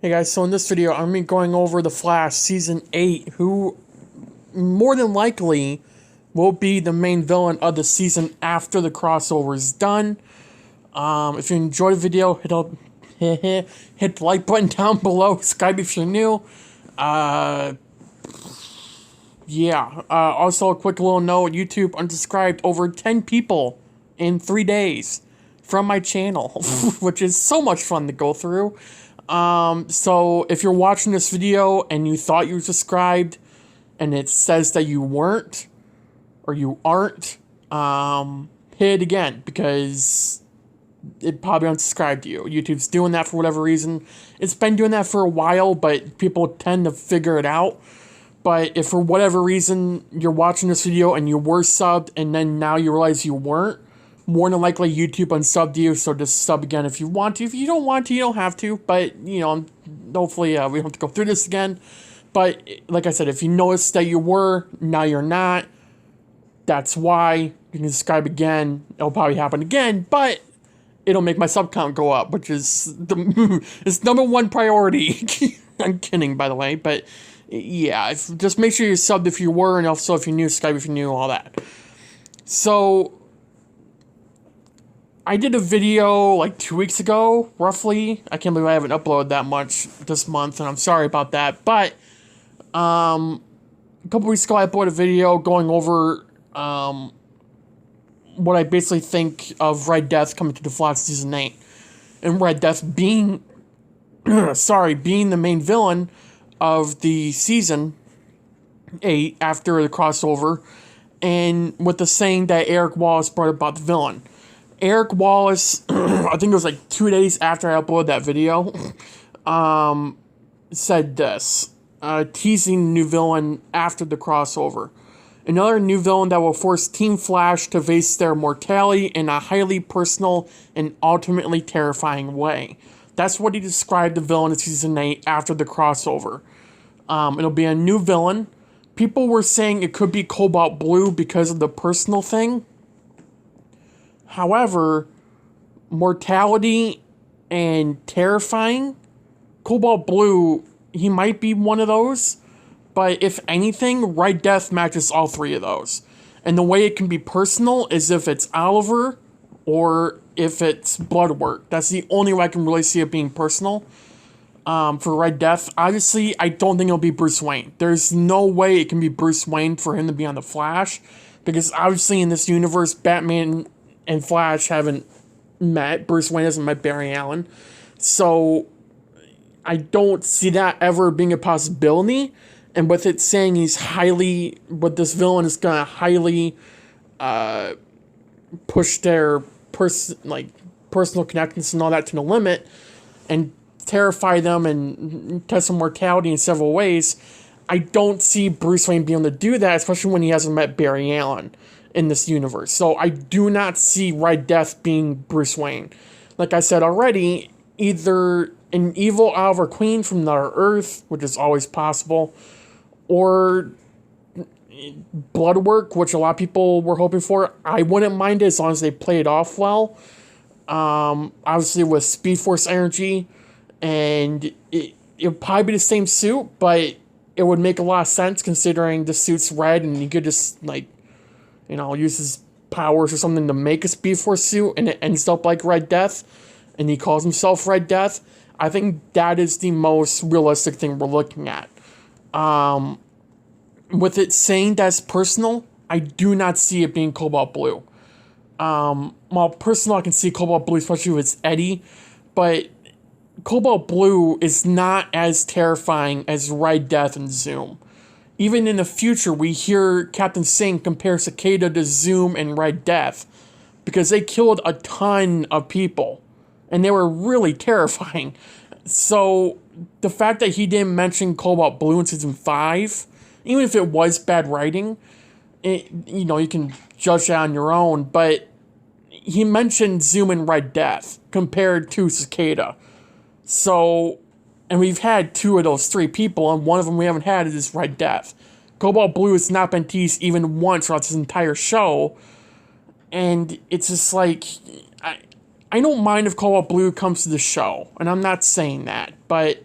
Hey guys, so in this video, I'm going to be going over The Flash Season 8, who more than likely will be the main villain of the season after the crossover is done. If you enjoyed the video, hit the like button down below, subscribe if you're new. Also a quick little note, YouTube unsubscribed over 10 people in 3 days from my channel, which is so much fun to go through. So if you're watching this video and you thought you were subscribed and it says that you weren't or you aren't, hit it again because it probably unsubscribed you. YouTube's doing that for whatever reason. It's been doing that for a while, but people tend to figure it out. But if for whatever reason you're watching this video and you were subbed and then now you realize you weren't, more than likely YouTube unsubbed you, so just sub again if you want to. If you don't want to, you don't have to, but, you know, hopefully we don't have to go through this again. But, like I said, if you notice that you were, now you're not, that's why. You can subscribe again. It'll probably happen again, but it'll make my sub count go up, which is it's #1 priority. I'm kidding, by the way, but, yeah, just make sure you're subbed if you were, and also if you're new, subscribe if you're new, all that. So I did a video like 2 weeks ago, roughly. I can't believe I haven't uploaded that much this month, and I'm sorry about that. But a couple weeks ago, I uploaded a video going over what I basically think of Red Death coming to The Flash Season 8. And Red Death being, being the main villain of the Season 8 after the crossover. And with the saying that Eric Wallace brought about the villain. Eric Wallace, I think it was like 2 days after I uploaded that video, said this, teasing the new villain after the crossover. Another new villain that will force Team Flash to face their mortality in a highly personal and ultimately terrifying way. That's what he described the villain of Season 8 after the crossover. It'll be a new villain. People were saying it could be Cobalt Blue because of the personal thing. However, mortality and terrifying, Cobalt Blue, he might be one of those, but if anything, Red Death matches all three of those. And the way it can be personal is if it's Oliver or if it's Bloodwork. That's the only way I can really see it being personal for Red Death. Obviously, I don't think it'll be Bruce Wayne. There's no way it can be Bruce Wayne for him to be on The Flash, because obviously in this universe, Batman and Flash haven't met. Bruce Wayne hasn't met Barry Allen. So I don't see that ever being a possibility. And with it saying this villain is going to highly push their personal connections and all that to the limit and terrify them and test some mortality in several ways, I don't see Bruce Wayne being able to do that, especially when he hasn't met Barry Allen in this universe. So I do not see Red Death being Bruce Wayne. Like I said already, either an evil Oliver Queen from another Earth, which is always possible, or Bloodwork, which a lot of people were hoping for. I wouldn't mind it as long as they play it off well. Obviously with Speed Force energy, and it would probably be the same suit, but it would make a lot of sense considering the suit's red and you could just, use his powers or something to make a Speed Force suit, and it ends up like Red Death, and he calls himself Red Death. I think that is the most realistic thing we're looking at. With it saying that's personal, I do not see it being Cobalt Blue. Well, personal, I can see Cobalt Blue, especially if it's Eddie, but Cobalt Blue is not as terrifying as Red Death and Zoom. Even in the future, we hear Captain Singh compare Cicada to Zoom and Red Death because they killed a ton of people, and they were really terrifying. So the fact that he didn't mention Cobalt Blue in Season 5, even if it was bad writing, you can judge that on your own, but he mentioned Zoom and Red Death compared to Cicada. So, and we've had 2 of those 3 people, and one of them we haven't had is Red Death. Cobalt Blue has not been teased even once throughout this entire show, and it's just like, I don't mind if Cobalt Blue comes to the show, and I'm not saying that, but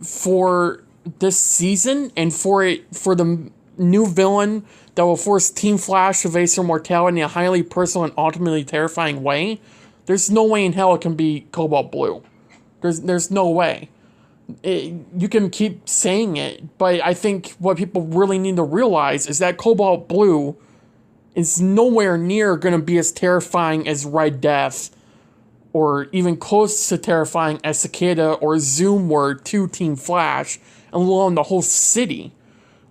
for this season and for the new villain that will force Team Flash to face their mortality in a highly personal and ultimately terrifying way, there's no way in hell it can be Cobalt Blue. There's no way. You can keep saying it, but I think what people really need to realize is that Cobalt Blue is nowhere near going to be as terrifying as Red Death, or even close to terrifying as Cicada or Zoom were to Team Flash, and let alone the whole city.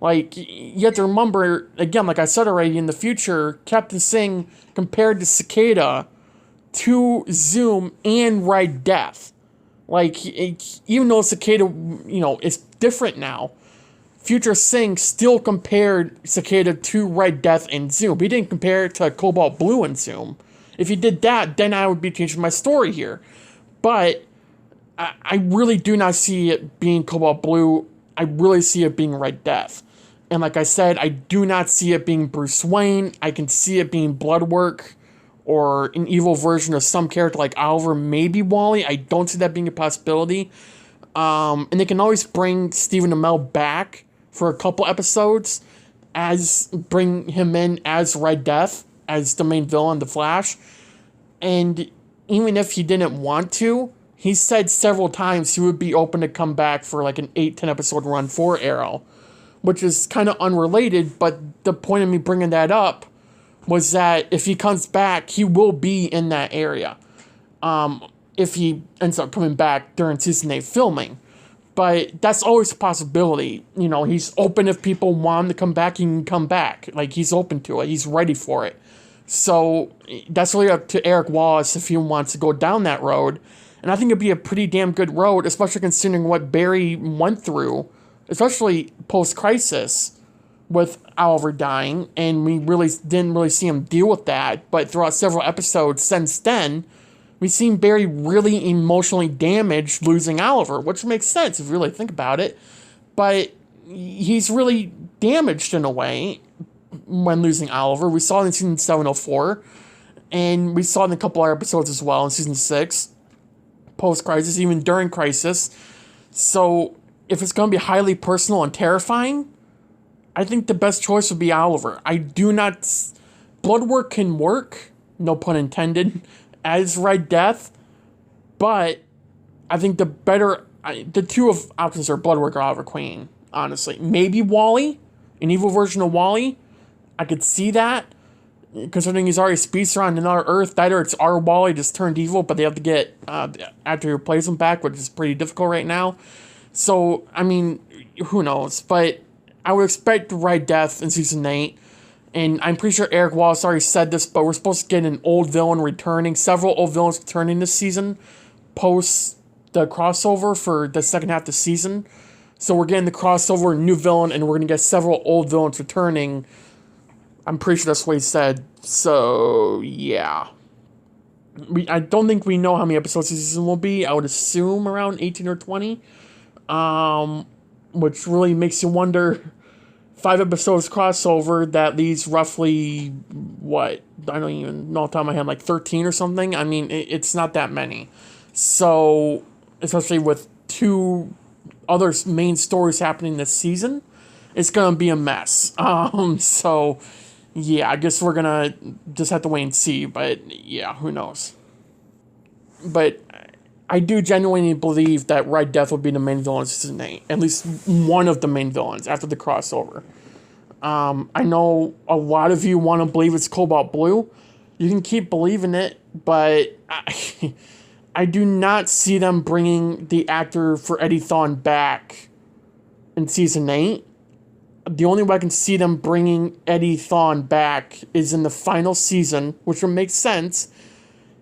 Like, you have to remember, again, like I said already, in the future, Captain Singh compared to Cicada to Zoom and Red Death. Like, even though Cicada, is different now, Future Singh still compared Cicada to Red Death and Zoom. He didn't compare it to Cobalt Blue and Zoom. If he did that, then I would be changing my story here. But I really do not see it being Cobalt Blue. I really see it being Red Death. And like I said, I do not see it being Bruce Wayne. I can see it being Bloodwork or an evil version of some character like Oliver, maybe Wally. I don't see that being a possibility. And they can always bring Stephen Amell back for a couple episodes, bring him in as Red Death, as the main villain, The Flash. And even if he didn't want to, he said several times he would be open to come back for like an 8-10 episode run for Arrow, which is kind of unrelated, but the point of me bringing that up was that if he comes back, he will be in that area. If he ends up coming back during season 8 filming. But that's always a possibility. He's open if people want him to come back, he can come back. Like, he's open to it. He's ready for it. So that's really up to Eric Wallace if he wants to go down that road. And I think it'd be a pretty damn good road, especially considering what Barry went through, especially post-crisis with Oliver dying. And we really didn't really see him deal with that. But throughout several episodes since then, we've seen Barry really emotionally damaged losing Oliver, which makes sense if you really think about it. But he's really damaged in a way when losing Oliver. We saw it in season 704, and we saw it in a couple other episodes as well in season 6, post-crisis, even during Crisis. So if it's going to be highly personal and terrifying, I think the best choice would be Oliver. I do not... Bloodwork can work, no pun intended, as Red Death, but I think the two of options are Bloodwork or Oliver Queen, honestly. Maybe Wally, an evil version of Wally. I could see that, considering he's already speedster on another Earth. Either it's our Wally just turned evil, but they have to get after he replaces him back, which is pretty difficult right now. So, I mean, who knows? But I would expect Red Death in season 8. And I'm pretty sure Eric Wallace already said this, but we're supposed to get an old villain returning. Several old villains returning this season, post the crossover for the second half of the season. So we're getting the crossover, new villain, and we're going to get several old villains returning. I'm pretty sure that's what he said. So, yeah. I don't think we know how many episodes this season will be. I would assume around 18 or 20. Which really makes you wonder... 5 episodes crossover, that leaves roughly, what? I don't even know off the top of my head, like 13 or something. I mean, it's not that many. So, especially with 2 other main stories happening this season, it's going to be a mess. So, yeah, I guess we're going to just have to wait and see. But, yeah, who knows? But I do genuinely believe that Red Death will be the main villain in season 8. At least one of the main villains after the crossover. I know a lot of you want to believe it's Cobalt Blue. You can keep believing it, but I do not see them bringing the actor for Eddie Thawne back in season 8. The only way I can see them bringing Eddie Thawne back is in the final season, which would make sense,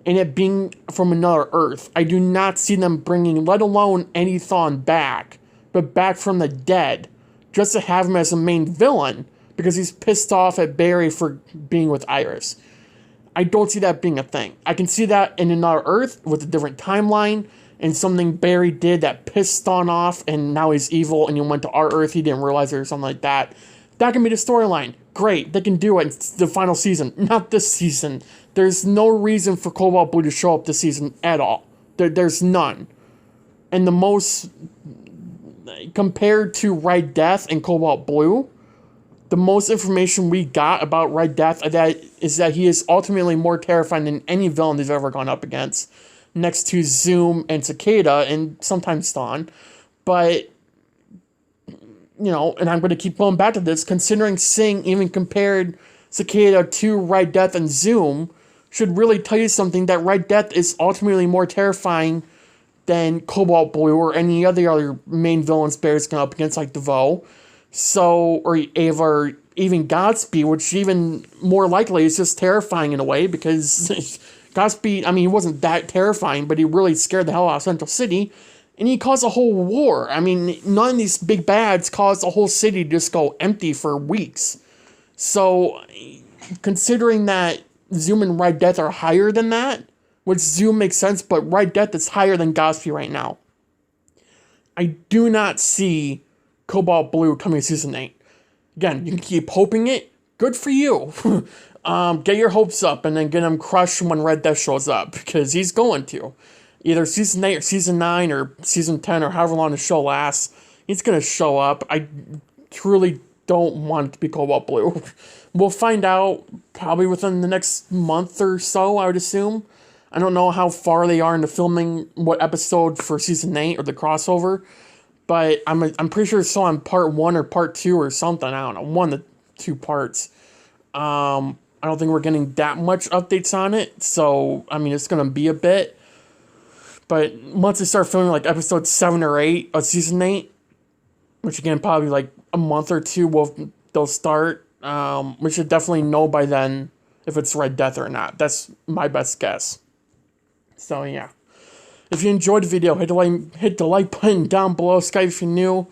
and it being from another Earth. I do not see them bringing, let alone Eddie Thawne back, but back from the dead, just to have him as a main villain, because he's pissed off at Barry for being with Iris. I don't see that being a thing. I can see that in another Earth with a different timeline, and something Barry did that pissed Thawne off, and now he's evil, and he went to our Earth, he didn't realize it, or something like that. That can be the storyline. Great, they can do it in the final season. Not this season. There's no reason for Cobalt Blue to show up this season at all. There's none. And the most compared to Red Death and Cobalt Blue, the most information we got about Red Death is that he is ultimately more terrifying than any villain they've ever gone up against, next to Zoom and Cicada and sometimes Thawne. But, and I'm going to keep going back to this, considering Singh even compared Cicada to Red Death and Zoom, should really tell you something, that Red Death is ultimately more terrifying than Cobalt Blue or any other main villains Barry's gone up against, like DeVoe. So, or Ava, or even Godspeed, which even more likely is just terrifying in a way, because Godspeed, he wasn't that terrifying, but he really scared the hell out of Central City, and he caused a whole war. None of these big bads caused the whole city to just go empty for weeks. So, considering that Zoom and Red Death are higher than that, which Zoom makes sense, but Red Death is higher than Godspeed right now, I do not see Cobalt Blue coming to Season 8. Again, you can keep hoping it. Good for you. Get your hopes up and then get him crushed when Red Death shows up, because he's going to. Either Season 8 or Season 9 or Season 10 or however long the show lasts, he's going to show up. I truly don't want it to be Cobalt Blue. We'll find out probably within the next month or so, I would assume. I don't know how far they are into filming what episode for Season 8 or the crossover, but I'm pretty sure it's still on part 1 or part 2 or something. I don't know, 1 to 2 parts. I don't think we're getting that much updates on it, so, it's going to be a bit. But once they start filming, like, episode 7 or 8 of Season 8, which, again, probably, like, a month or two, they'll start. We should definitely know by then if it's Red Death or not. That's my best guess. So, yeah. If you enjoyed the video, hit the like button down below. Subscribe if you're new.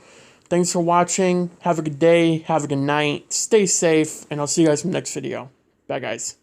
Thanks for watching. Have a good day. Have a good night. Stay safe. And I'll see you guys in the next video. Bye, guys.